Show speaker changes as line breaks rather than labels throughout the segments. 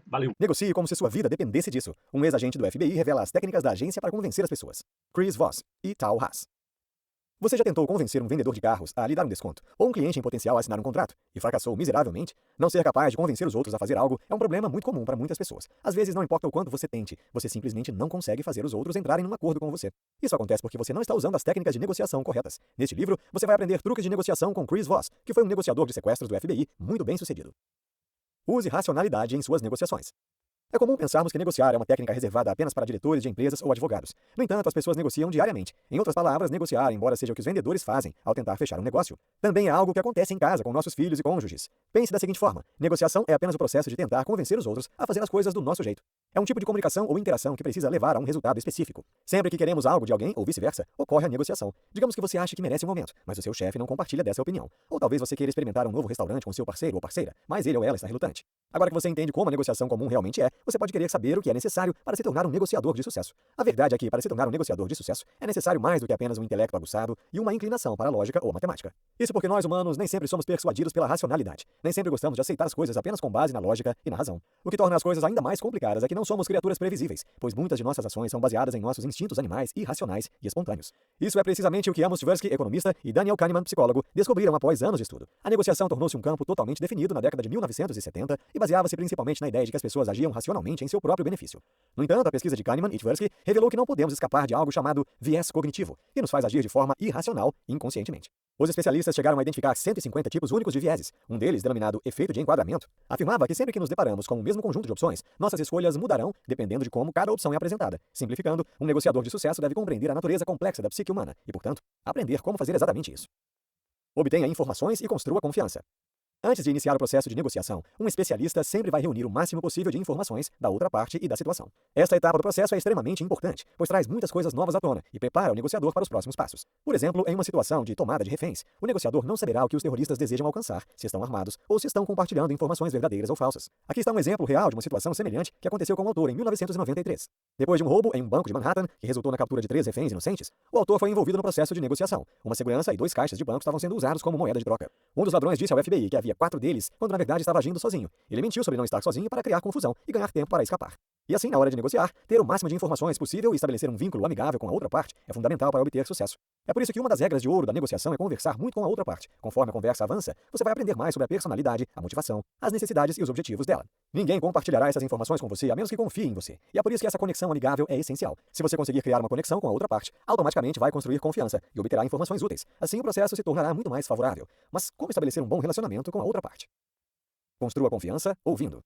Valeu.
Negocie como se sua vida dependesse disso. Um ex-agente do FBI revela as técnicas da agência para convencer as pessoas. Chris Voss e Tal Haas. Você já tentou convencer um vendedor de carros a lhe dar um desconto, ou um cliente em potencial a assinar um contrato, e fracassou miseravelmente? Não ser capaz de convencer os outros a fazer algo é um problema muito comum para muitas pessoas. Às vezes, não importa o quanto você tente, você simplesmente não consegue fazer os outros entrarem num acordo com você. Isso acontece porque você não está usando as técnicas de negociação corretas. Neste livro, você vai aprender truques de negociação com Chris Voss, que foi um negociador de sequestros do FBI muito bem sucedido. Use racionalidade em suas negociações. É comum pensarmos que negociar é uma técnica reservada apenas para diretores de empresas ou advogados. No entanto, as pessoas negociam diariamente. Em outras palavras, negociar, embora seja o que os vendedores fazem ao tentar fechar um negócio, também é algo que acontece em casa com nossos filhos e cônjuges. Pense da seguinte forma: negociação é apenas o processo de tentar convencer os outros a fazer as coisas do nosso jeito. É um tipo de comunicação ou interação que precisa levar a um resultado específico. Sempre que queremos algo de alguém, ou vice-versa, ocorre a negociação. Digamos que você acha que merece um aumento, mas o seu chefe não compartilha dessa opinião. Ou talvez você queira experimentar um novo restaurante com seu parceiro ou parceira, mas ele ou ela está relutante. Agora que você entende como a negociação comum realmente é, você pode querer saber o que é necessário para se tornar um negociador de sucesso. A verdade é que, para se tornar um negociador de sucesso, é necessário mais do que apenas um intelecto aguçado e uma inclinação para a lógica ou matemática. Isso porque nós, humanos, nem sempre somos persuadidos pela racionalidade. Nem sempre gostamos de aceitar as coisas apenas com base na lógica e na razão. O que torna as coisas ainda mais complicadas é que não somos criaturas previsíveis, pois muitas de nossas ações são baseadas em nossos instintos animais irracionais e espontâneos. Isso é precisamente o que Amos Tversky, economista, e Daniel Kahneman, psicólogo, descobriram após anos de estudo. A negociação tornou-se um campo totalmente definido na década de 1970 e baseava-se principalmente na ideia de que as pessoas agiam racionalmente em seu próprio benefício. No entanto, a pesquisa de Kahneman e Tversky revelou que não podemos escapar de algo chamado viés cognitivo, que nos faz agir de forma irracional inconscientemente. Os especialistas chegaram a identificar 150 tipos únicos de vieses. Um deles, denominado efeito de enquadramento, afirmava que sempre que nos deparamos com o mesmo conjunto de opções, nossas escolhas mudarão dependendo de como cada opção é apresentada. Simplificando, um negociador de sucesso deve compreender a natureza complexa da psique humana e, portanto, aprender como fazer exatamente isso. Obtenha informações e construa confiança. Antes de iniciar o processo de negociação, um especialista sempre vai reunir o máximo possível de informações da outra parte e da situação. Esta etapa do processo é extremamente importante, pois traz muitas coisas novas à tona e prepara o negociador para os próximos passos. Por exemplo, em uma situação de tomada de reféns, o negociador não saberá o que os terroristas desejam alcançar, se estão armados ou se estão compartilhando informações verdadeiras ou falsas. Aqui está um exemplo real de uma situação semelhante que aconteceu com o autor em 1993. Depois de um roubo em um banco de Manhattan, que resultou na captura de 3 reféns inocentes, o autor foi envolvido no processo de negociação. Uma segurança e 2 caixas de banco estavam sendo usados como moeda de troca. Um dos ladrões disse ao FBI que havia 4 deles, quando na verdade estava agindo sozinho. Ele mentiu sobre não estar sozinho para criar confusão e ganhar tempo para escapar. E assim, na hora de negociar, ter o máximo de informações possível e estabelecer um vínculo amigável com a outra parte é fundamental para obter sucesso. É por isso que uma das regras de ouro da negociação é conversar muito com a outra parte. Conforme a conversa avança, você vai aprender mais sobre a personalidade, a motivação, as necessidades e os objetivos dela. Ninguém compartilhará essas informações com você a menos que confie em você. E é por isso que essa conexão amigável é essencial. Se você conseguir criar uma conexão com a outra parte, automaticamente vai construir confiança e obterá informações úteis. Assim, o processo se tornará muito mais favorável. Mas como estabelecer um bom relacionamento com a outra parte? Construa confiança ouvindo.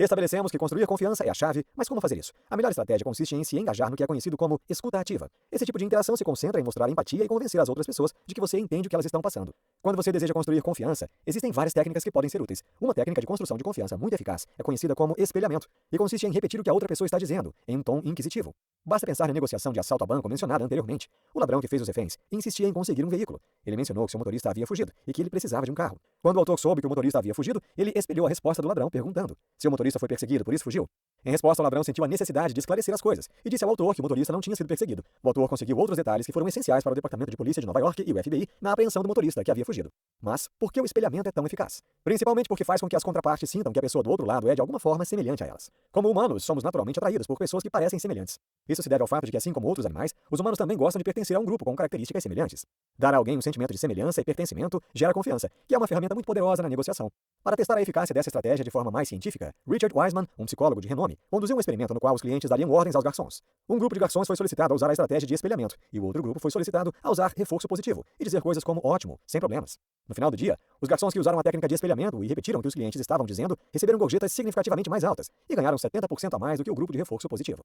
Estabelecemos que construir confiança é a chave, mas como fazer isso? A melhor estratégia consiste em se engajar no que é conhecido como escuta ativa. Esse tipo de interação se concentra em mostrar empatia e convencer as outras pessoas de que você entende o que elas estão passando. Quando você deseja construir confiança, existem várias técnicas que podem ser úteis. Uma técnica de construção de confiança muito eficaz é conhecida como espelhamento e consiste em repetir o que a outra pessoa está dizendo, em um tom inquisitivo. Basta pensar na negociação de assalto a banco mencionada anteriormente. O ladrão que fez os reféns insistia em conseguir um veículo. Ele mencionou que seu motorista havia fugido e que ele precisava de um carro. Quando o autor soube que o motorista havia fugido, ele espelhou a resposta do ladrão perguntando: seu motorista foi perseguido, por isso fugiu? Em resposta, o ladrão sentiu a necessidade de esclarecer as coisas e disse ao autor que o motorista não tinha sido perseguido. O autor conseguiu outros detalhes que foram essenciais para o Departamento de Polícia de Nova York e o FBI na apreensão do motorista que havia fugido. Mas por que o espelhamento é tão eficaz? Principalmente porque faz com que as contrapartes sintam que a pessoa do outro lado é de alguma forma semelhante a elas. Como humanos, somos naturalmente atraídos por pessoas que parecem semelhantes. Isso se deve ao fato de que, assim como outros animais, os humanos também gostam de pertencer a um grupo com características semelhantes. Dar a alguém um sentimento de semelhança e pertencimento gera confiança, que é uma ferramenta muito poderosa na negociação. Para testar a eficácia dessa estratégia de forma mais científica, Richard Wiseman, um psicólogo de renome, conduziu um experimento no qual os clientes dariam ordens aos garçons. Um grupo de garçons foi solicitado a usar a estratégia de espelhamento, e o outro grupo foi solicitado a usar reforço positivo e dizer coisas como ótimo, sem problemas. No final do dia, os garçons que usaram a técnica de espelhamento e repetiram o que os clientes estavam dizendo receberam gorjetas significativamente mais altas e ganharam 70% a mais do que o grupo de reforço positivo.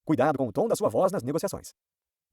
Cuidado com o tom da sua voz nas negociações.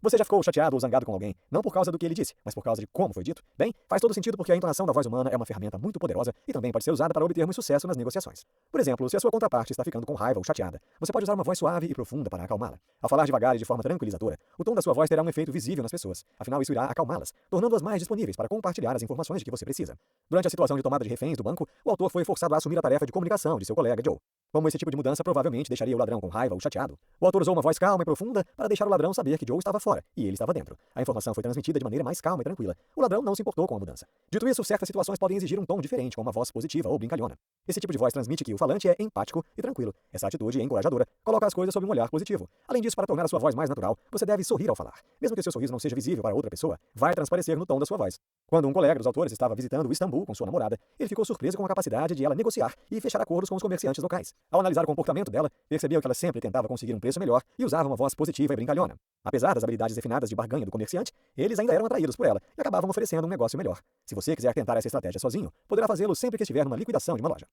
Você já ficou chateado ou zangado com alguém, não por causa do que ele disse, mas por causa de como foi dito? Bem, faz todo sentido porque a entonação da voz humana é uma ferramenta muito poderosa e também pode ser usada para obtermos sucesso nas negociações. Por exemplo, se a sua contraparte está ficando com raiva ou chateada, você pode usar uma voz suave e profunda para acalmá-la. Ao falar devagar e de forma tranquilizadora, o tom da sua voz terá um efeito visível nas pessoas. Afinal, isso irá acalmá-las, tornando-as mais disponíveis para compartilhar as informações de que você precisa. Durante a situação de tomada de reféns do banco, o autor foi forçado a assumir a tarefa de comunicação de seu colega Joe. Como esse tipo de mudança provavelmente deixaria o ladrão com raiva ou chateado, o autor usou uma voz calma e profunda para deixar o ladrão saber que Joe estava fora e ele estava dentro. A informação foi transmitida de maneira mais calma e tranquila. O ladrão não se importou com a mudança. Dito isso, certas situações podem exigir um tom diferente, com uma voz positiva ou brincalhona. Esse tipo de voz transmite que o falante é empático e tranquilo. Essa atitude encorajadora coloca as coisas sob um olhar positivo. Além disso, para tornar a sua voz mais natural, você deve sorrir ao falar. Mesmo que o seu sorriso não seja visível para outra pessoa, vai transparecer no tom da sua voz. Quando um colega dos autores estava visitando Istambul com sua namorada, ele ficou surpreso com a capacidade de ela negociar e fechar acordos com os comerciantes locais. Ao analisar o comportamento dela, percebeu que ela sempre tentava conseguir um preço melhor e usava uma voz positiva e brincalhona. Apesar das habilidades refinadas de barganha do comerciante, eles ainda eram atraídos por ela e acabavam oferecendo um negócio melhor. Se você quiser tentar essa estratégia sozinho, poderá fazê-lo sempre que estiver numa liquidação de uma loja.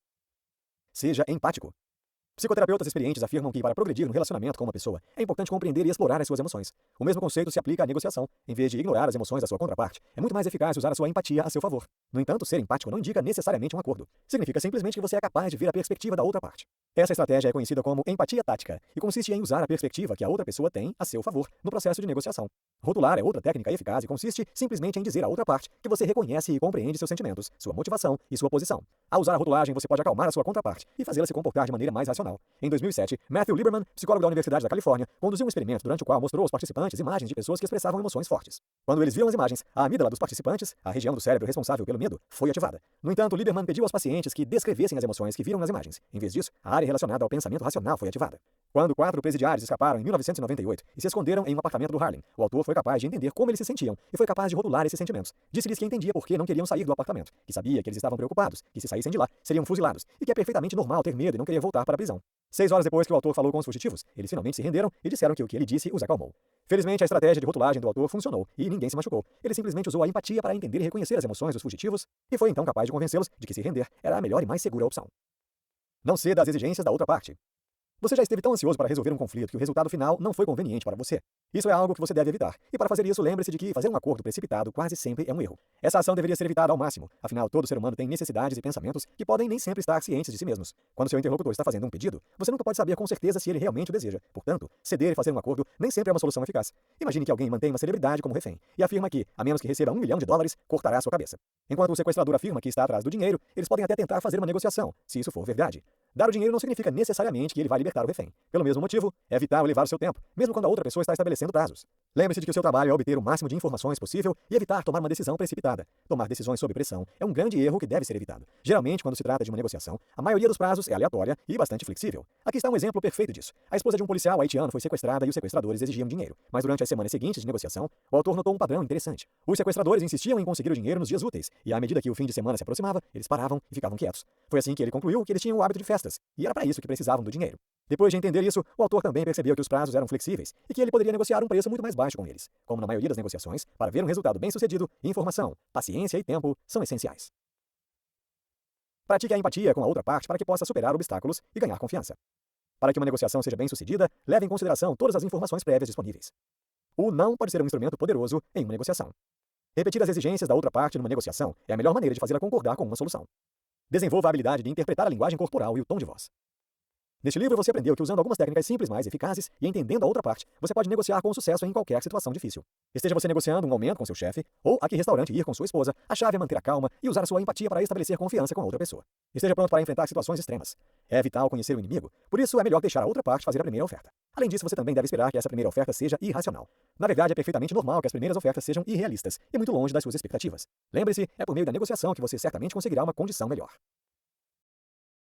Seja empático. Psicoterapeutas experientes afirmam que, para progredir no relacionamento com uma pessoa, é importante compreender e explorar as suas emoções. O mesmo conceito se aplica à negociação. Em vez de ignorar as emoções da sua contraparte, é muito mais eficaz usar a sua empatia a seu favor. No entanto, ser empático não indica necessariamente um acordo. Significa simplesmente que você é capaz de ver a perspectiva da outra parte. Essa estratégia é conhecida como empatia tática e consiste em usar a perspectiva que a outra pessoa tem a seu favor no processo de negociação. Rotular é outra técnica eficaz e consiste simplesmente em dizer à outra parte que você reconhece e compreende seus sentimentos, sua motivação e sua posição. Ao usar a rotulagem, você pode acalmar a sua contraparte e fazê-la se comportar de maneira mais racional. Em 2007, Matthew Lieberman, psicólogo da Universidade da Califórnia, conduziu um experimento durante o qual mostrou aos participantes imagens de pessoas que expressavam emoções fortes. Quando eles viram as imagens, a amígdala dos participantes, a região do cérebro responsável pelo medo, foi ativada. No entanto, Lieberman pediu aos pacientes que descrevessem as emoções que viram nas imagens. Em vez disso, a área relacionada ao pensamento racional foi ativada. Quando 4 presidiários escaparam em 1998 e se esconderam em um apartamento do Harlem, o autor foi capaz de entender como eles se sentiam e foi capaz de rotular esses sentimentos. Disse-lhes que entendia por que não queriam sair do apartamento, que sabia que eles estavam preocupados, que se saíssem de lá, seriam fuzilados, e que é perfeitamente normal ter medo e não querer voltar para a prisão. 6 horas depois que o autor falou com os fugitivos, eles finalmente se renderam e disseram que o que ele disse os acalmou. Felizmente, a estratégia de rotulagem do autor funcionou e ninguém se machucou. Ele simplesmente usou a empatia para entender e reconhecer as emoções dos fugitivos e foi então capaz de convencê-los de que se render era a melhor e mais segura opção. Não ceda às exigências da outra parte. Você já esteve tão ansioso para resolver um conflito que o resultado final não foi conveniente para você. Isso é algo que você deve evitar. E para fazer isso, lembre-se de que fazer um acordo precipitado quase sempre é um erro. Essa ação deveria ser evitada ao máximo. Afinal, todo ser humano tem necessidades e pensamentos que podem nem sempre estar cientes de si mesmos. Quando seu interlocutor está fazendo um pedido, você nunca pode saber com certeza se ele realmente o deseja. Portanto, ceder e fazer um acordo nem sempre é uma solução eficaz. Imagine que alguém mantém uma celebridade como refém e afirma que, a menos que receba $1 milhão, cortará a sua cabeça. Enquanto o sequestrador afirma que está atrás do dinheiro, eles podem até tentar fazer uma negociação, se isso for verdade. Dar o dinheiro não significa necessariamente que ele vai libertar o refém. Pelo mesmo motivo, é vital levar o seu tempo, mesmo quando a outra pessoa está estabelecendo prazos. Lembre-se de que o seu trabalho é obter o máximo de informações possível e evitar tomar uma decisão precipitada. Tomar decisões sob pressão é um grande erro que deve ser evitado. Geralmente, quando se trata de uma negociação, a maioria dos prazos é aleatória e bastante flexível. Aqui está um exemplo perfeito disso. A esposa de um policial haitiano foi sequestrada e os sequestradores exigiam dinheiro. Mas durante as semanas seguintes de negociação, o autor notou um padrão interessante. Os sequestradores insistiam em conseguir o dinheiro nos dias úteis, e à medida que o fim de semana se aproximava, eles paravam e ficavam quietos. Foi assim que ele concluiu que eles tinham o hábito de festas, e era para isso que precisavam do dinheiro. Depois de entender isso, o autor também percebeu que os prazos eram flexíveis e que ele poderia negociar um preço muito mais baixo com eles. Como na maioria das negociações, para ver um resultado bem-sucedido, informação, paciência e tempo são essenciais. Pratique a empatia com a outra parte para que possa superar obstáculos e ganhar confiança. Para que uma negociação seja bem-sucedida, leve em consideração todas as informações prévias disponíveis. O não pode ser um instrumento poderoso em uma negociação. Repetir as exigências da outra parte numa negociação é a melhor maneira de fazê-la concordar com uma solução. Desenvolva a habilidade de interpretar a linguagem corporal e o tom de voz. Neste livro você aprendeu que usando algumas técnicas simples, mais eficazes, e entendendo a outra parte, você pode negociar com sucesso em qualquer situação difícil. Esteja você negociando um aumento com seu chefe, ou a que restaurante ir com sua esposa, a chave é manter a calma e usar a sua empatia para estabelecer confiança com a outra pessoa. Esteja pronto para enfrentar situações extremas. É vital conhecer o inimigo, por isso é melhor deixar a outra parte fazer a primeira oferta. Além disso, você também deve esperar que essa primeira oferta seja irracional. Na verdade, é perfeitamente normal que as primeiras ofertas sejam irrealistas e muito longe das suas expectativas. Lembre-se, é por meio da negociação que você certamente conseguirá uma condição melhor.